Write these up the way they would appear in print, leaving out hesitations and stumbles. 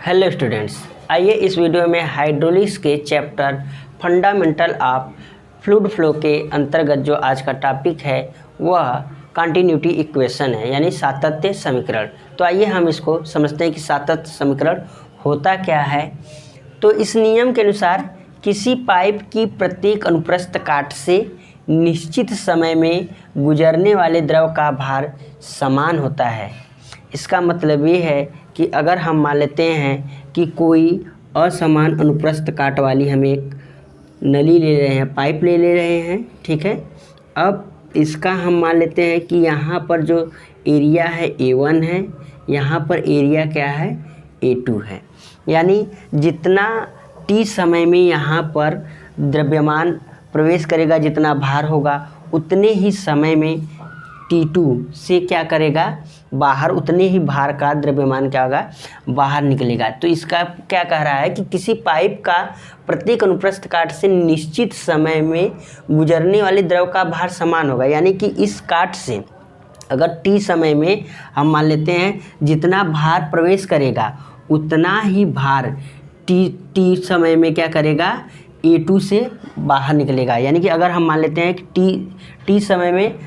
Hello students, आइए इस video में हाइड्रोलिक्स के chapter fundamental of fluid flow के अंतर्गत जो आज का टॉपिक है वह कंटिन्यूटी इक्वेशन है, यानी सातत्य समीकरण। तो आइए हम इसको समझते हैं कि सातत्य समीकरण होता क्या है। तो इस नियम के अनुसार किसी पाइप की प्रत्येक अनुप्रस्थ काट से निश्चित समय में गुजरने वाले द्रव का भार समान होता है। इसका मतलब ये है कि अगर हम मान लेते हैं कि कोई असमान अनुप्रस्थ काट वाली हम एक नली ले रहे हैं, पाइप ले रहे हैं, ठीक है। अब इसका हम मान लेते हैं कि यहाँ पर जो एरिया है A1 है, यहाँ पर एरिया क्या है A2 है। यानी जितना t समय में यहाँ पर द्रव्यमान प्रवेश करेगा, जितना भार होगा, उतने ही समय में T2 से क्या करेगा, बाहर उतने ही भार का द्रव्यमान क्या होगा, बाहर निकलेगा। तो इसका क्या कह रहा है कि किसी पाइप का प्रत्येक अनुप्रस्थ काट से निश्चित समय में गुजरने वाले द्रव का भार समान होगा। यानी कि इस काट से अगर t समय में हम मान लेते हैं जितना भार प्रवेश करेगा उतना ही भार t समय में क्या करेगा, A2 से बाहर निकलेगा। यानी कि अगर हम मान लेते हैं कि t समय में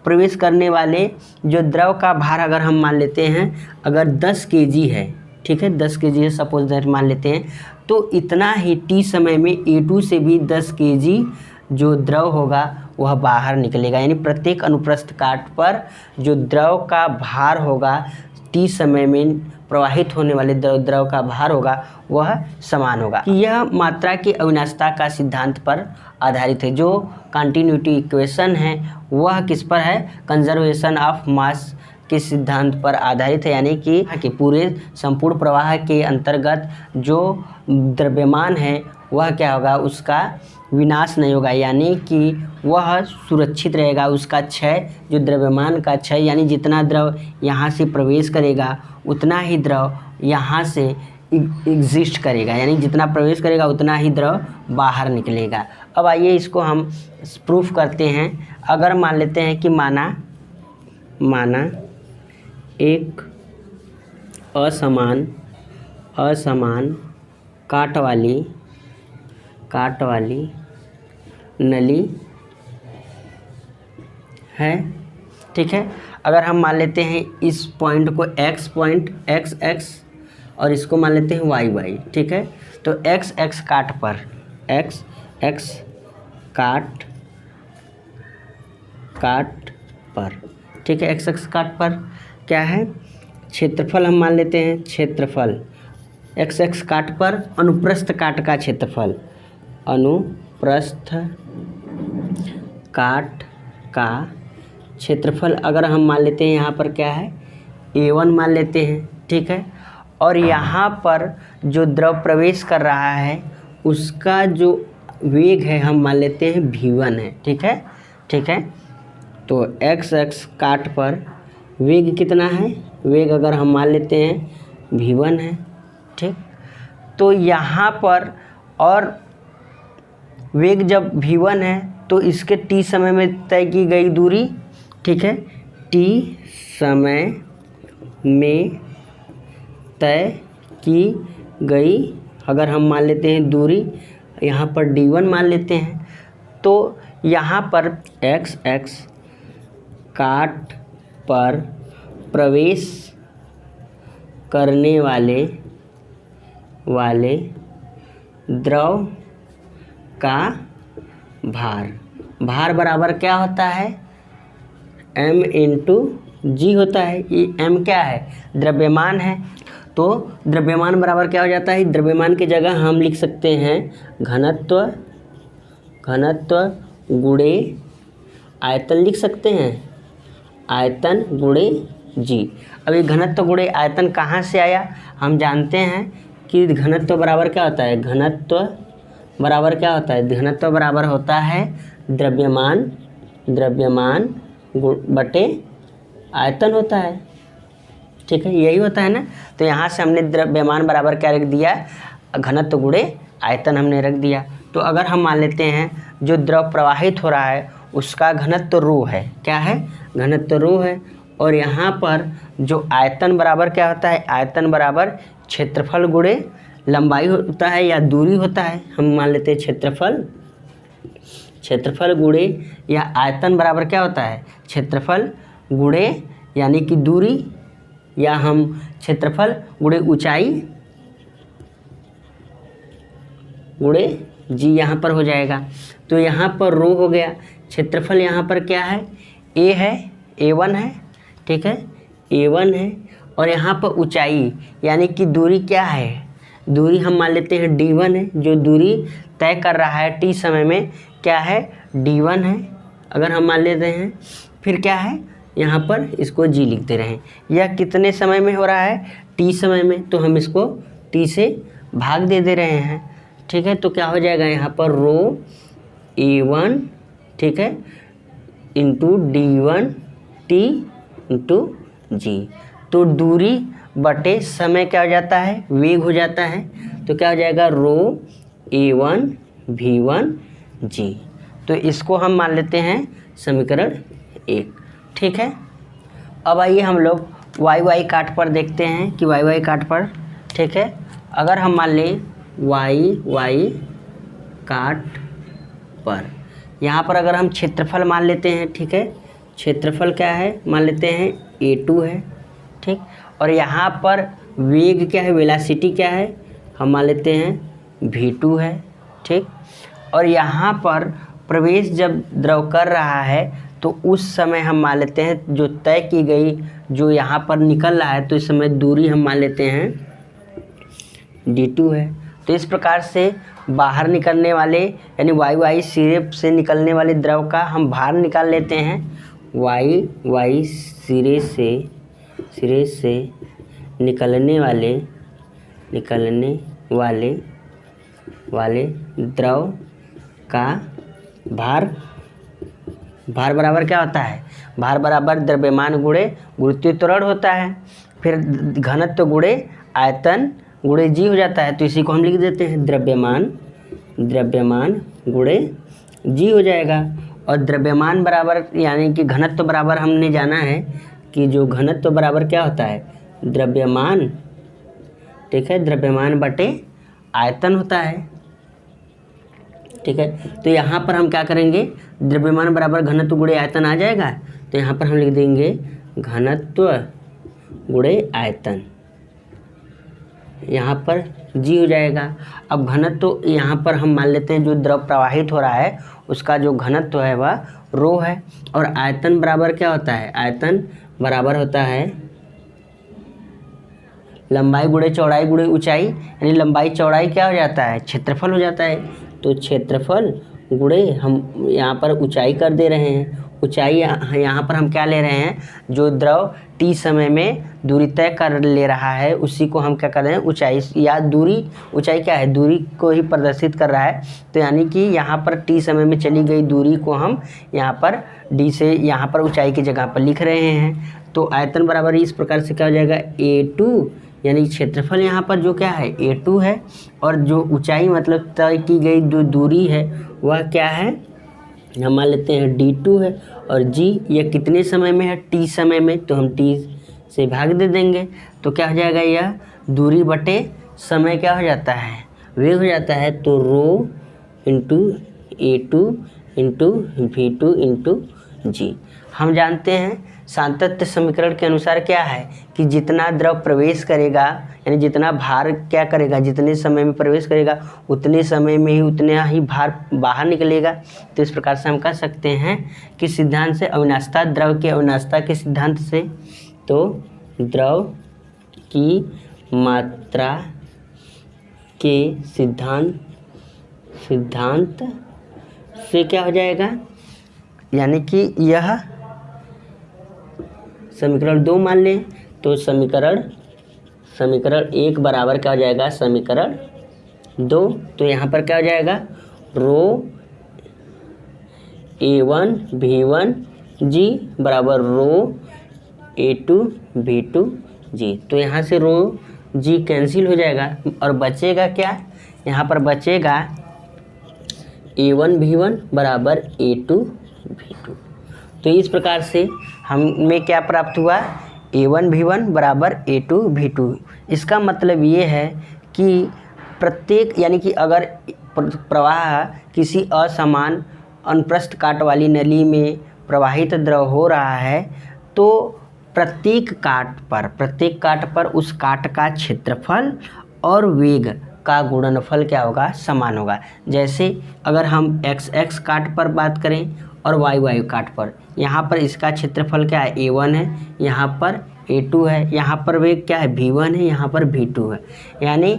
प्रवेश करने वाले जो द्रव का भार अगर हम मान लेते हैं अगर 10 kg है, ठीक है, 10 kg है सपोज दैट मान लेते हैं, तो इतना ही t समय में A2 से भी 10 kg जो द्रव होगा वह बाहर निकलेगा। यानी प्रत्येक अनुप्रस्थ काट पर जो द्रव का भार होगा t समय में प्रवाहित होने वाले द्रव का भार होगा वह समान होगा। यह मात्रा की अविनाशता का सिद्धांत पर आधारित है। जो कंटिन्यूटी इक्वेशन है वह किस पर है, कंजर्वेशन ऑफ मास के सिद्धांत पर आधारित है। यानी कि पूरे संपूर्ण प्रवाह के अंतर्गत जो द्रव्यमान है वह क्या होगा, उसका विनाश नहीं होगा, यानी कि वह सुरक्षित रहेगा। उसका क्षय, जो द्रव्यमान का क्षय, यानी जितना द्रव यहाँ से प्रवेश करेगा उतना ही द्रव यहाँ से एग्जिस्ट करेगा, यानी जितना प्रवेश करेगा उतना ही द्रव बाहर निकलेगा। अब आइए इसको हम प्रूफ करते हैं। अगर मान लेते हैं कि माना एक असमान काट वाली नली है, ठीक है। अगर हम मान लेते हैं इस पॉइंट को x पॉइंट x और इसको मान लेते हैं y, ठीक है। तो x काट पर ठीक है, x काट पर क्या है, क्षेत्रफल हम मान लेते हैं, क्षेत्रफल x काट पर अनुप्रस्थ काट का क्षेत्रफल, अनुप्रस्थ काट का क्षेत्रफल अगर हम मान लेते हैं यहाँ पर क्या है A1 मान लेते हैं, ठीक है। और यहाँ पर जो द्रव प्रवेश कर रहा है उसका जो वेग है हम मान लेते हैं V1 है, ठीक है। तो x काट पर वेग कितना है, वेग अगर हम मान लेते हैं V1 है, ठीक। तो यहाँ पर और वेग जब V1 है तो इसके t समय में तय की गई दूरी, ठीक है, t समय में तय की गई अगर हम मान लेते हैं दूरी, यहाँ पर d1 मान लेते हैं, तो यहाँ पर x काट पर प्रवेश करने वाले द्रव का भार बराबर क्या होता है, m इंटू जी होता है। ये m क्या है, द्रव्यमान है। तो द्रव्यमान बराबर क्या हो जाता है, द्रव्यमान की जगह हम लिख सकते हैं घनत्व गुणे आयतन लिख सकते हैं, आयतन गुणे जी। अब ये घनत्व गुणे आयतन कहाँ से आया, हम जानते हैं कि घनत्व बराबर क्या होता है, घनत्व बराबर होता है द्रव्यमान बटे आयतन होता है, ठीक है, यही होता है ना। तो यहाँ से हमने द्रव्यमान बराबर क्या रख दिया, घनत्व गुणे आयतन हमने रख दिया। तो अगर हम मान लेते हैं जो द्रव प्रवाहित हो रहा है उसका घनत्व रो है, क्या है, घनत्व रो है, और यहाँ पर जो आयतन बराबर क्या होता है, आयतन बराबर क्षेत्रफल गुणे लंबाई होता है या दूरी होता है। हम मान लेते हैं क्षेत्रफल गुणे या आयतन बराबर क्या होता है, क्षेत्रफल गुणे यानी कि दूरी, या हम क्षेत्रफल गुणे ऊंचाई गुणे जी यहाँ पर हो जाएगा। तो यहाँ पर रो हो गया, क्षेत्रफल यहाँ पर क्या है, ए है, A1 है, ठीक है, A1 है। और यहाँ पर ऊंचाई यानी कि दूरी क्या है, दूरी हम मान लेते हैं D1 है, जो दूरी तय कर रहा है t समय में क्या है, D1 है अगर हम मान लेते हैं। फिर क्या है, यहाँ पर इसको g लिख दे रहे हैं। यह कितने समय में हो रहा है, t समय में, तो हम इसको t से भाग दे रहे हैं, ठीक है। तो क्या हो जाएगा यहाँ पर रो A1, ठीक है, इंटू D1 t इंटू जी। तो दूरी बटे समय क्या हो जाता है, वेग हो जाता है। तो क्या हो जाएगा रो A1 V1 g। तो इसको हम मान लेते हैं समीकरण 1, ठीक है। अब आइए हम लोग y काट पर देखते हैं कि y काट पर, ठीक है, अगर हम मान लें y काट पर, यहाँ पर अगर हम क्षेत्रफल मान लेते हैं, ठीक है, क्षेत्रफल क्या है मान लेते हैं A2 है, ठीक। और यहाँ पर वेग क्या है, वेलोसिटी क्या है, हम मान लेते हैं V2 है, ठीक। और यहाँ पर प्रवेश जब द्रव कर रहा है तो उस समय हम मान लेते हैं जो तय की गई, जो यहाँ पर निकल रहा है, तो इस समय दूरी हम मान लेते हैं D2 है। तो इस प्रकार से बाहर निकलने वाले यानी y सिरे से निकलने वाले द्रव का हम भार निकाल लेते हैं। y सिरे से निकलने वाले द्रव का भार बराबर क्या होता है, भार बराबर द्रव्यमान गुणे गुरुत्वीय त्वरण होता है। फिर घनत्व गुणे आयतन गुणे जी हो जाता है। तो इसी को हम लिख देते हैं द्रव्यमान गुणे जी हो जाएगा। और द्रव्यमान बराबर यानी कि घनत्व बराबर हमने जाना है कि जो घनत्व बराबर क्या होता है, द्रव्यमान, ठीक है, द्रव्यमान बटे आयतन होता है, ठीक है। तो यहाँ पर हम क्या करेंगे, द्रव्यमान बराबर घनत्व गुणे आयतन आ जाएगा। तो यहाँ पर हम लिख देंगे घनत्व गुणे आयतन, यहाँ पर जी हो जाएगा। अब घनत्व यहाँ पर हम मान लेते हैं जो द्रव प्रवाहित हो रहा है उसका जो घनत्व है वह रो है। और आयतन बराबर क्या होता है, आयतन बराबर होता है लंबाई गुणे चौड़ाई गुणे ऊंचाई, यानी लंबाई चौड़ाई क्या हो जाता है, क्षेत्रफल हो जाता है। तो क्षेत्रफल गुणे हम यहाँ पर ऊंचाई कर दे रहे हैं। ऊंचाई यहाँ पर हम क्या ले रहे हैं, जो द्रव t समय में दूरी तय कर ले रहा है उसी को हम क्या कर रहे हैं, ऊंचाई या दूरी, ऊंचाई क्या है, दूरी को ही प्रदर्शित कर रहा है। तो यानी कि यहाँ पर t समय में चली गई दूरी को हम यहाँ पर d से यहाँ पर ऊंचाई की जगह पर लिख रहे हैं। तो आयतन बराबर इस प्रकार से क्या हो जाएगा, A2, यानी क्षेत्रफल यहाँ पर जो क्या है A2 है, और जो ऊंचाई मतलब तय की गई जो दूरी है वह क्या है, हम मान लेते हैं D2 है। और g यह कितने समय में है, t समय में, तो हम t से भाग दे देंगे। तो क्या हो जाएगा, यह दूरी बटे समय क्या हो जाता है, वेग हो जाता है। तो rho into A2 into V2 into g. हम जानते हैं सांतत्य समीकरण के अनुसार क्या है कि जितना द्रव प्रवेश करेगा यानी जितना भार क्या करेगा, जितने समय में प्रवेश करेगा उतने समय में ही उतना ही भार बाहर निकलेगा। तो इस प्रकार से हम कह सकते हैं कि सिद्धांत से अविनाशता, द्रव के अविनाशता के सिद्धांत से, तो द्रव की मात्रा के सिद्धांत से क्या हो जाएगा, यानी कि यह समीकरण 2 मान लें। तो समीकरण 1 बराबर क्या हो जाएगा, समीकरण 2। तो यहाँ पर क्या हो जाएगा, रो A1 V1 जी बराबर रो A2 V2 जी। तो यहाँ से रो जी कैंसिल हो जाएगा और बचेगा क्या, यहाँ पर बचेगा A1 V1 बराबर A2 V2। तो इस प्रकार से हमें क्या प्राप्त हुआ, A1V1 बराबर A2V2। इसका मतलब ये है कि प्रत्येक यानी कि अगर प्रवाह किसी असमान अनुप्रस्थ काट वाली नली में प्रवाहित द्रव हो रहा है तो प्रत्येक काट पर उस काट का क्षेत्रफल और वेग का गुणनफल क्या होगा, समान होगा। जैसे अगर हम x काट पर बात करें और y काट पर, यहाँ पर इसका क्षेत्रफल क्या है, A1 है, यहाँ पर A2 है, यहाँ पर वेग क्या है, V1 है, यहाँ पर V2 है। यानी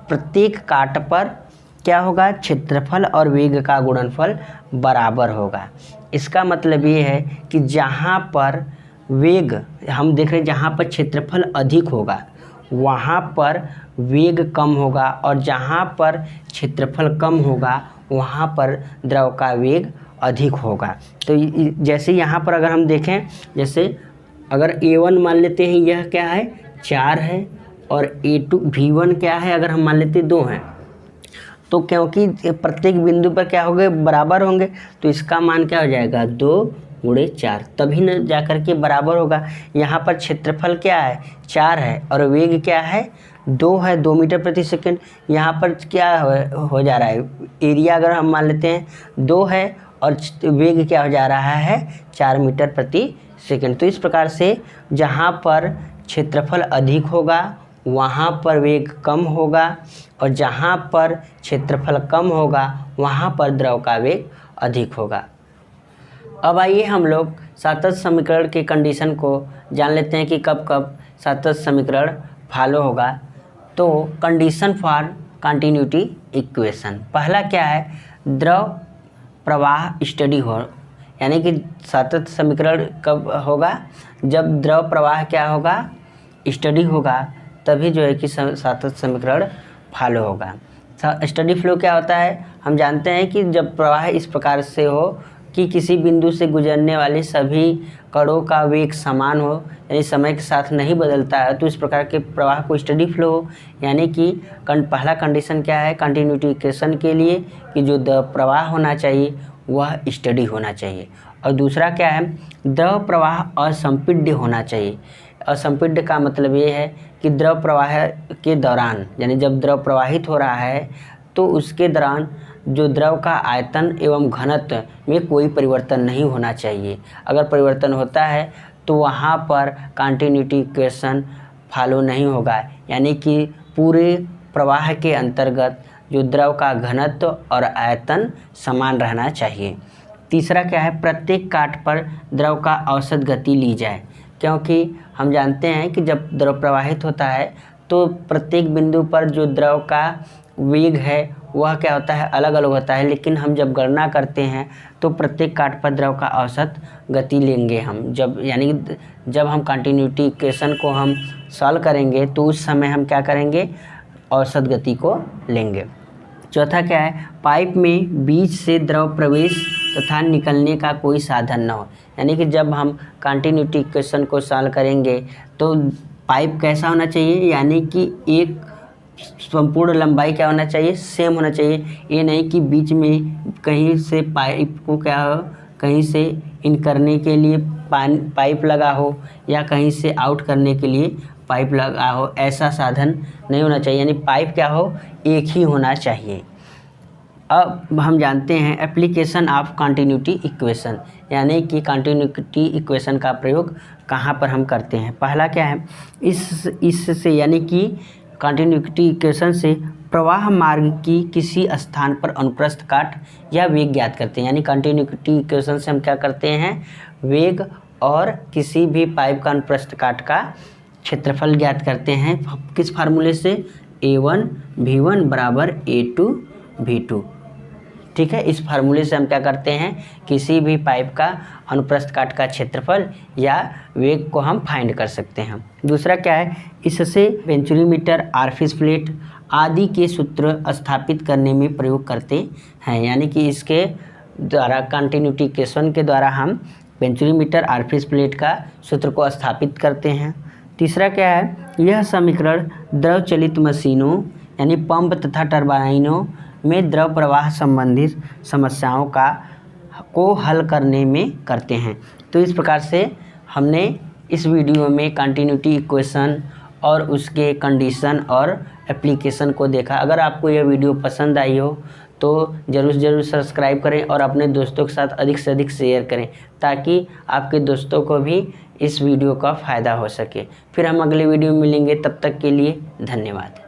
प्रत्येक काट पर क्या होगा, क्षेत्रफल और वेग का गुणनफल बराबर होगा। इसका मतलब ये है कि जहाँ पर वेग हम देख रहे हैं, जहाँ पर क्षेत्रफल अधिक होगा वहाँ पर वेग कम होगा, और जहाँ पर क्षेत्रफल कम होगा वहाँ पर द्रव का वेग अधिक होगा। तो जैसे यहाँ पर अगर हम देखें, जैसे अगर A1 मान लेते हैं यह क्या है, 4 है, और A2 V1 क्या है, अगर हम मान लेते हैं 2 हैं, तो क्योंकि प्रत्येक बिंदु पर क्या होंगे, बराबर होंगे, तो इसका मान क्या हो जाएगा, 2 गुणे 4, तभी न जाकर के बराबर होगा। यहाँ पर क्षेत्रफल क्या है, 4 है, और वेग क्या है, 2 है, 2 मीटर प्रति सेकंड। यहाँ पर क्या हो जा रहा है, एरिया अगर हम मान लेते हैं 2 है और वेग क्या हो जा रहा है, 4 मीटर प्रति सेकंड। तो इस प्रकार से जहाँ पर क्षेत्रफल अधिक होगा वहाँ पर वेग कम होगा, और जहाँ पर क्षेत्रफल कम होगा वहाँ पर द्रव का वेग अधिक होगा। अब आइए हम लोग सातत्य समीकरण के कंडीशन को जान लेते हैं कि कब कब सातत्य समीकरण फॉलो होगा। तो कंडीशन फॉर कंटिन्यूटी इक्वेशन, पहला क्या है, द्रव प्रवाह स्टडी हो, यानी कि सातत्य समीकरण कब होगा, जब द्रव प्रवाह क्या होगा, स्टडी होगा, तभी जो है कि सातत्य समीकरण फॉलो होगा। स्टडी फ्लो क्या होता है, हम जानते हैं कि जब प्रवाह इस प्रकार से हो कि किसी बिंदु से गुजरने वाले सभी कणों का वेग समान हो, यानी समय के साथ नहीं बदलता है, तो इस प्रकार के प्रवाह को स्टडी फ्लो हो। यानी कि पहला कंडीशन क्या है कंटिन्यूटी इक्वेशन के लिए, कि जो प्रवाह होना चाहिए वह स्टडी होना चाहिए। और दूसरा क्या है, द्रव प्रवाह असंपीड्य होना चाहिए। असंपीड्य का मतलब ये है कि द्रव प्रवाह के दौरान, यानी जब द्रव प्रवाहित हो रहा है तो उसके दौरान जो द्रव का आयतन एवं घनत्व में कोई परिवर्तन नहीं होना चाहिए। अगर परिवर्तन होता है तो वहाँ पर कंटिन्यूटी इक्वेशन फॉलो नहीं होगा, यानी कि पूरे प्रवाह के अंतर्गत जो द्रव का घनत्व और आयतन समान रहना चाहिए। तीसरा क्या है, प्रत्येक काट पर द्रव का औसत गति ली जाए, क्योंकि हम जानते हैं कि जब द्रव प्रवाहित होता है तो प्रत्येक बिंदु पर जो द्रव का वेग है वह क्या होता है, अलग अलग होता है, लेकिन हम जब गणना करते हैं तो प्रत्येक काट पर द्रव का औसत गति लेंगे हम, जब यानी जब हम कंटिन्यूटी इक्वेशन को हम सॉल्व करेंगे तो उस समय हम क्या करेंगे, औसत गति को लेंगे। चौथा क्या है, पाइप में बीच से द्रव प्रवेश तथा निकलने का कोई साधन न हो, यानी कि जब हम कंटिन्यूटी इक्वेशन को सॉल्व करेंगे तो पाइप कैसा होना चाहिए, यानी कि एक संपूर्ण लंबाई क्या होना चाहिए, सेम होना चाहिए। ये नहीं कि बीच में कहीं से पाइप को क्या हो, कहीं से इन करने के लिए पाइप लगा हो या कहीं से आउट करने के लिए पाइप लगा हो, ऐसा साधन नहीं होना चाहिए, यानी पाइप क्या हो, एक ही होना चाहिए। अब हम जानते हैं एप्लीकेशन ऑफ कंटिन्यूटी इक्वेशन, यानी कि कंटिन्यूटी इक्वेशन का प्रयोग कहाँ पर हम करते हैं। पहला क्या है, इससे यानी कि कंटिन्यूटी इक्वेशन से प्रवाह मार्ग की किसी स्थान पर अनुप्रस्थ काट या वेग ज्ञात करते हैं, यानी कंटिन्यूटी इक्वेशन से हम क्या करते हैं, वेग और किसी भी पाइप का अनुप्रस्थ काट का क्षेत्रफल ज्ञात करते हैं। किस फार्मूले से, A1V1 बराबर A2V2, ठीक है। इस फार्मूले से हम क्या करते हैं, किसी भी पाइप का अनुप्रस्थ काट का क्षेत्रफल या वेग को हम फाइंड कर सकते हैं। दूसरा क्या है, इससे वेंचुरीमीटर, आर्फिस प्लेट आदि के सूत्र स्थापित करने में प्रयोग करते हैं, यानी कि इसके द्वारा कंटिन्यूटी इक्वेशन के द्वारा हम वेंचुरीमीटर, आर्फिस प्लेट का सूत्र को स्थापित करते हैं। तीसरा क्या है, यह समीकरण द्रव चलित मशीनों यानी पंप तथा टरबाइनों में द्रव प्रवाह संबंधित समस्याओं का को हल करने में करते हैं। तो इस प्रकार से हमने इस वीडियो में कंटिन्यूटी इक्वेशन और उसके कंडीशन और एप्लीकेशन को देखा। अगर आपको यह वीडियो पसंद आई हो तो ज़रूर सब्सक्राइब करें और अपने दोस्तों के साथ अधिक से अधिक शेयर करें, ताकि आपके दोस्तों को भी इस वीडियो का फ़ायदा हो सके। फिर हम अगले वीडियो में मिलेंगे, तब तक के लिए धन्यवाद।